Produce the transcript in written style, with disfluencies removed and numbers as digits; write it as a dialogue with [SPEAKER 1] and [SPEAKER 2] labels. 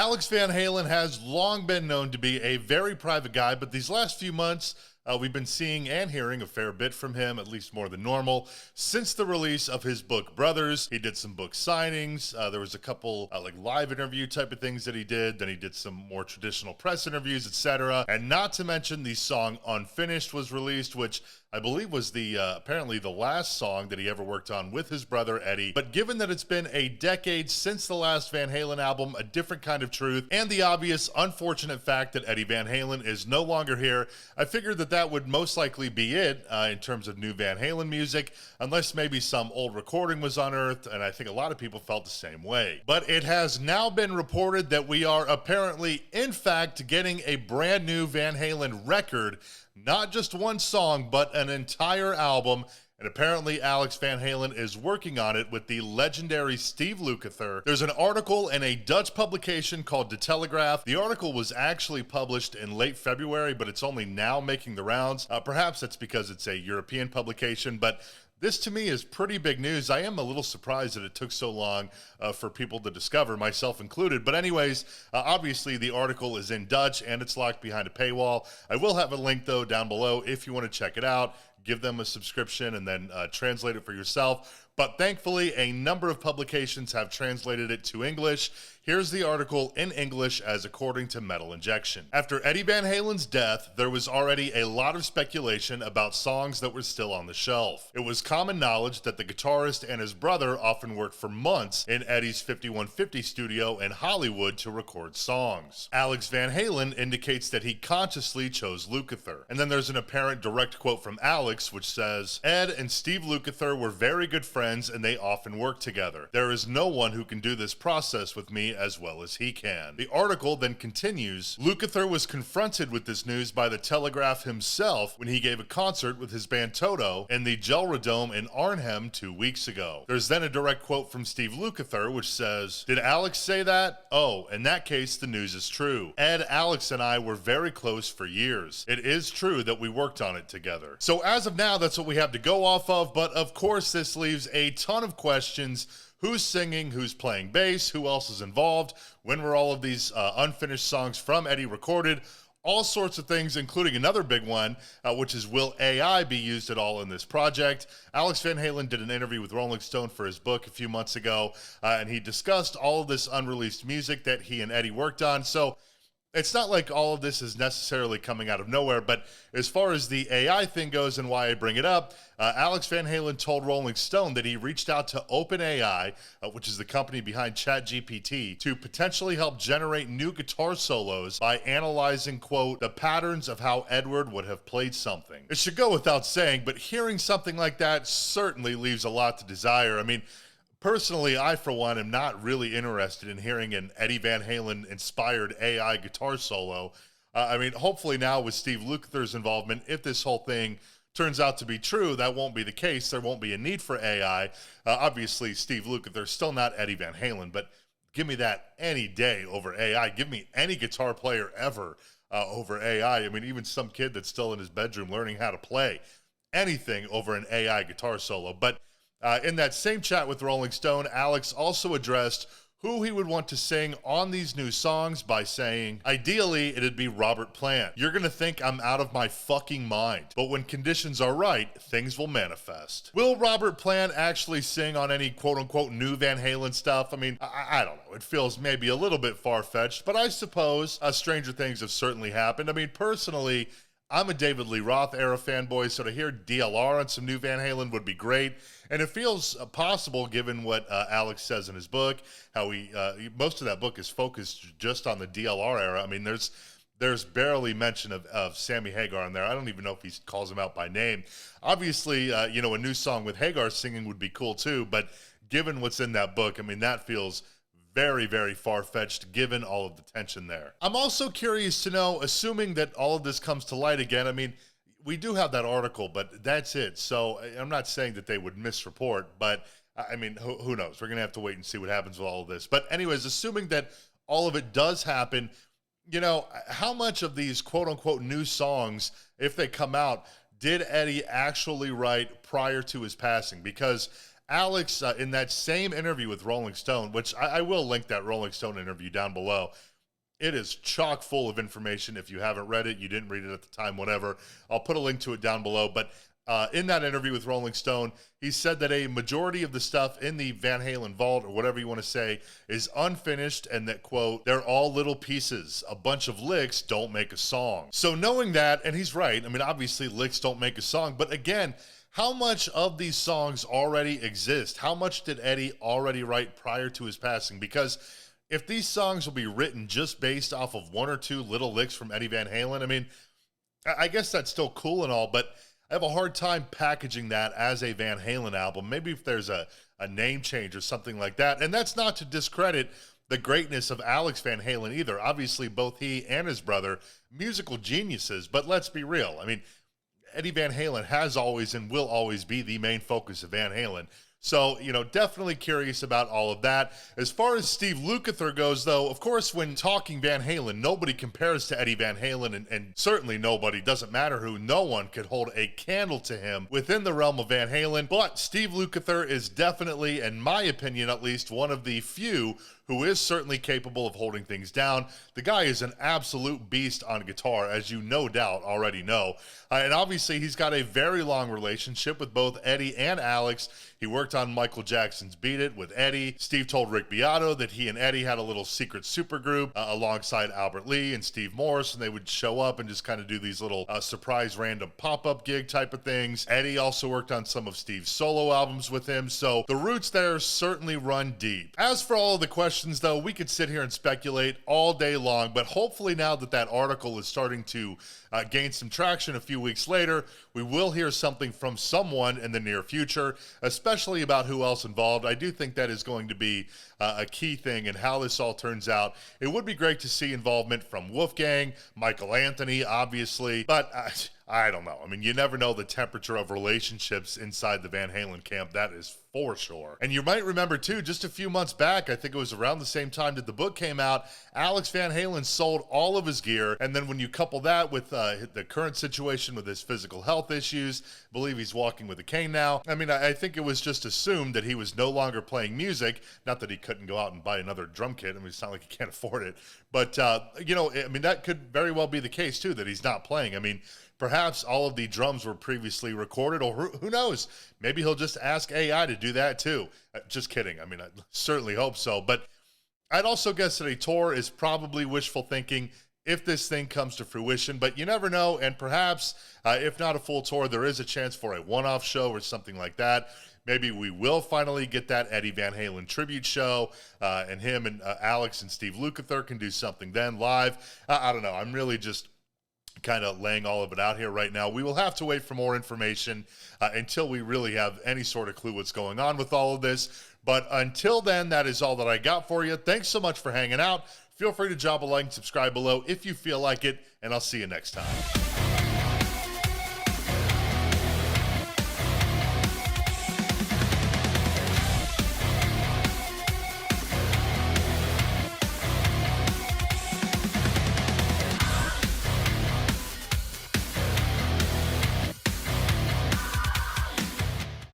[SPEAKER 1] Alex Van Halen has long been known to be a very private guy, but these last few months, we've been seeing and hearing a fair bit from him, at least more than normal, since the release of his book, Brothers. He did some book signings. There was a couple like live interview type of things that he did. Then he did some more traditional press interviews, etc. And not to mention the song Unfinished was released, which I believe was the apparently the last song that he ever worked on with his brother Eddie. But given that it's been a decade since the last Van Halen album, A Different Kind of Truth, and the obvious unfortunate fact that Eddie Van Halen is no longer here, I figured that that would most likely be it in terms of new Van Halen music, unless maybe some old recording was unearthed, and I think a lot of people felt the same way. But it has now been reported that we are apparently, in fact, getting a brand new Van Halen record. Not just one song, but an entire album. And apparently Alex Van Halen is working on it with the legendary Steve Lukather. There's an article in a Dutch publication called De Telegraf. The article was actually published in late February, but it's only now making the rounds. Perhaps that's because it's a European publication, but this to me is pretty big news. I am a little surprised that it took so long for people to discover, myself included. But anyways, obviously the article is in Dutch and it's locked behind a paywall. I will have a link though down below if you want to check it out. Give them a subscription and then translate it for yourself. But thankfully, a number of publications have translated it to English. Here's the article in English as according to Metal Injection. After Eddie Van Halen's death, there was already a lot of speculation about songs that were still on the shelf. It was common knowledge that the guitarist and his brother often worked for months in Eddie's 5150 studio in Hollywood to record songs. Alex Van Halen indicates that he consciously chose Lukather. And then there's an apparent direct quote from Alex, which says, "Ed and Steve Lukather were very good friends and they often work together. There is no one who can do this process with me as well as he can." The article then continues, Lukather was confronted with this news by the Telegraf himself when he gave a concert with his band Toto in the Gelredome in Arnhem 2 weeks ago. There's then a direct quote from Steve Lukather which says, "Did Alex say that? Oh, in that case the news is true. Ed, Alex, and I were very close for years. It is true that we worked on it together." So as of now, that's what we have to go off of, but of course this leaves a ton of questions. Who's singing? Who's playing bass? Who else is involved? When were all of these unfinished songs from Eddie recorded? All sorts of things, including another big one, which is, will AI be used at all in this project? Alex Van Halen did an interview with Rolling Stone for his book a few months ago, and he discussed all of this unreleased music that he and Eddie worked on. So it's not like all of this is necessarily coming out of nowhere, but as far as the AI thing goes and why I bring it up, Alex Van Halen told Rolling Stone that he reached out to OpenAI, which is the company behind ChatGPT, to potentially help generate new guitar solos by analyzing, quote, the patterns of how Edward would have played something. It should go without saying, but hearing something like that certainly leaves a lot to desire. I mean, personally, I, for one, am not really interested in hearing an Eddie Van Halen-inspired AI guitar solo. I mean, hopefully now with Steve Lukather's involvement, if this whole thing turns out to be true, that won't be the case. There won't be a need for AI. Obviously, Steve Lukather's still not Eddie Van Halen, but give me that any day over AI. Give me any guitar player ever over AI. I mean, even some kid that's still in his bedroom learning how to play. Anything over an AI guitar solo. But in that same chat with Rolling Stone, Alex also addressed who he would want to sing on these new songs by saying, ideally, it'd be Robert Plant. You're gonna think I'm out of my fucking mind, but when conditions are right, things will manifest. Will Robert Plant actually sing on any quote-unquote new Van Halen stuff? I mean, I don't know. It feels maybe a little bit far-fetched, but I suppose stranger things have certainly happened. I mean, personally, I'm a David Lee Roth era fanboy, so to hear DLR on some new Van Halen would be great. And it feels possible given what Alex says in his book, how most of that book is focused just on the DLR era. I mean, there's barely mention of Sammy Hagar in there. I don't even know if he calls him out by name. Obviously, you know, a new song with Hagar singing would be cool too, but given what's in that book, I mean, that feels very, very far-fetched given all of the tension there. I'm also curious to know, assuming that all of this comes to light again, I mean, we do have that article, but that's it. So I'm not saying that they would misreport, but I mean, who knows? We're going to have to wait and see what happens with all of this. But anyways, assuming that all of it does happen, you know, how much of these quote-unquote new songs, if they come out, did Eddie actually write prior to his passing? Because Alex, in that same interview with Rolling Stone, which I will link that Rolling Stone interview down below. It is chock full of information. If you haven't read it, you didn't read it at the time, whatever. I'll put a link to it down below. But in that interview with Rolling Stone, he said that a majority of the stuff in the Van Halen vault, or whatever you want to say, is unfinished, and that, quote, they're all little pieces. A bunch of licks don't make a song. So knowing that, and he's right, I mean, obviously licks don't make a song, but again, how much of these songs already exist? How much did Eddie already write prior to his passing? Because if these songs will be written just based off of one or two little licks from Eddie Van Halen, I mean, I guess that's still cool and all, but I have a hard time packaging that as a Van Halen album. Maybe if there's a name change or something like that. And that's not to discredit the greatness of Alex Van Halen either. Obviously, both he and his brother, musical geniuses, but let's be real. I mean, Eddie Van Halen has always and will always be the main focus of Van Halen. So, you know, definitely curious about all of that. As far as Steve Lukather goes, though, of course, when talking Van Halen, nobody compares to Eddie Van Halen, and certainly nobody, doesn't matter who, no one could hold a candle to him within the realm of Van Halen. But Steve Lukather is definitely, in my opinion at least, one of the few who is certainly capable of holding things down. The guy is an absolute beast on guitar, as you no doubt already know. And obviously, he's got a very long relationship with both Eddie and Alex. He worked on Michael Jackson's Beat It with Eddie. Steve told Rick Beato that he and Eddie had a little secret supergroup alongside Albert Lee and Steve Morse, and they would show up and just kind of do these little surprise random pop-up gig type of things. Eddie also worked on some of Steve's solo albums with him, so the roots there certainly run deep. As for all of the questions, though, we could sit here and speculate all day long, but hopefully now that that article is starting to gain some traction a few weeks later, we will hear something from someone in the near future, especially about who else involved. I do think that is going to be a key thing in how this all turns out. It would be great to see involvement from Wolfgang, Michael Anthony, obviously, but I don't know. I mean, you never know the temperature of relationships inside the Van Halen camp. That is for sure. And you might remember, too, just a few months back, I think it was around the same time that the book came out, Alex Van Halen sold all of his gear. And then when you couple that with the current situation with his physical health issues, I believe he's walking with a cane now. I mean, I think it was just assumed that he was no longer playing music. Not that he couldn't go out and buy another drum kit. I mean, it's not like he can't afford it. But, you know, I mean, that could very well be the case, too, that he's not playing. I mean, perhaps all of the drums were previously recorded, or who knows? Maybe he'll just ask AI to do that too. Just kidding. I mean, I certainly hope so. But I'd also guess that a tour is probably wishful thinking if this thing comes to fruition, but you never know. And perhaps, if not a full tour, there is a chance for a one-off show or something like that. Maybe we will finally get that Eddie Van Halen tribute show, and him and Alex and Steve Lukather can do something then live. I don't know. I'm really just kind of laying all of it out here right now. We will have to wait for more information until we really have any sort of clue what's going on with all of this. But until then, that is all that I got for you. Thanks so much for hanging out. Feel free to drop a like and subscribe below if you feel like it, and I'll see you next time.